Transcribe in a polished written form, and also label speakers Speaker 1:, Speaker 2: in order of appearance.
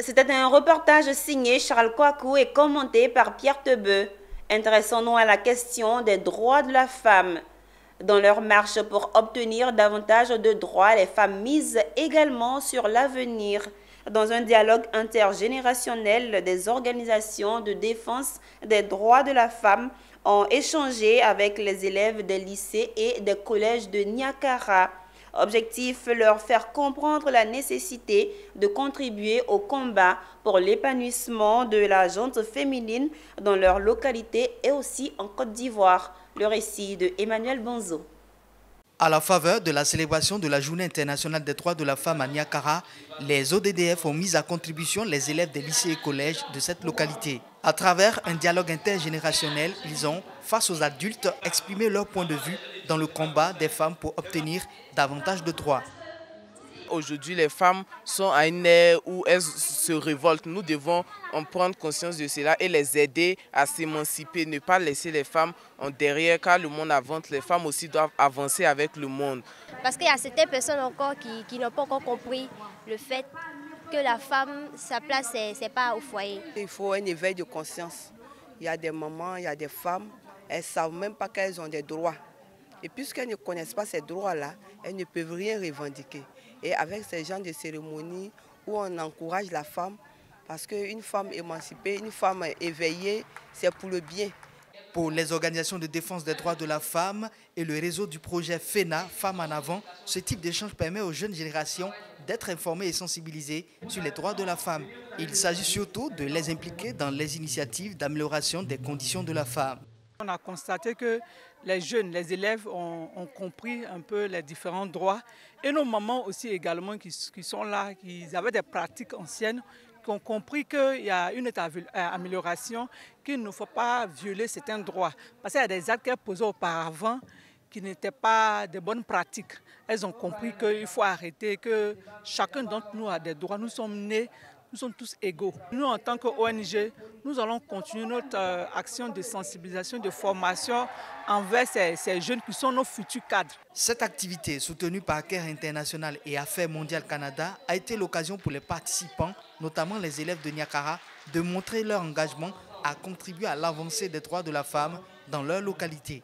Speaker 1: C'était un reportage signé Charles Kouakou et commenté par Pierre Tebeu. Intéressons-nous à la question des droits de la femme. Dans leur marche pour obtenir davantage de droits, les femmes misent également sur l'avenir. Dans un dialogue intergénérationnel, des organisations de défense des droits de la femme ont échangé avec les élèves des lycées et des collèges de Niakara. Objectif, leur faire comprendre la nécessité de contribuer au combat pour l'épanouissement de la gente féminine dans leur localité et aussi en Côte d'Ivoire. Le récit de Emmanuel Bonzo.
Speaker 2: À la faveur de la célébration de la Journée internationale des droits de la femme à Niakara, les ODDF ont mis à contribution les élèves des lycées et collèges de cette localité. À travers un dialogue intergénérationnel, ils ont, face aux adultes, exprimé leur point de vue dans le combat des femmes pour obtenir davantage de droits.
Speaker 3: Aujourd'hui, les femmes sont à une ère où elles se révoltent. Nous devons en prendre conscience de cela et les aider à s'émanciper, ne pas laisser les femmes en derrière, car le monde avance. Les femmes aussi doivent avancer avec le monde.
Speaker 4: Parce qu'il y a certaines personnes encore qui n'ont pas encore compris le fait que la femme, sa place, c'est pas au foyer.
Speaker 5: Il faut un éveil de conscience. Il y a des mamans, il y a des femmes, elles ne savent même pas qu'elles ont des droits. Et puisqu'elles ne connaissent pas ces droits-là, elles ne peuvent rien revendiquer. Et avec ces genres de cérémonies où on encourage la femme, parce qu'une femme émancipée, une femme éveillée, c'est pour le bien.
Speaker 2: Pour les organisations de défense des droits de la femme et le réseau du projet FENA, Femmes en avant, ce type d'échange permet aux jeunes générations d'être informées et sensibilisées sur les droits de la femme. Il s'agit surtout de les impliquer dans les initiatives d'amélioration des conditions de la femme.
Speaker 6: On a constaté que les jeunes, les élèves ont compris un peu les différents droits et nos mamans aussi également qui sont là, qui avaient des pratiques anciennes, qui ont compris qu'il y a une amélioration, qu'il ne faut pas violer certains droits. Parce qu'il y a des actes qu'elles posaient auparavant qui n'étaient pas de bonnes pratiques. Elles ont compris qu'il faut arrêter, que chacun d'entre nous a des droits. Nous sommes nés, nous sommes tous égaux. Nous, en tant qu'ONG, nous allons continuer notre action de sensibilisation, de formation envers ces jeunes qui sont nos futurs cadres.
Speaker 2: Cette activité, soutenue par CARE International et Affaires mondiales Canada, a été l'occasion pour les participants, notamment les élèves de Niakara, de montrer leur engagement à contribuer à l'avancée des droits de la femme dans leur localité.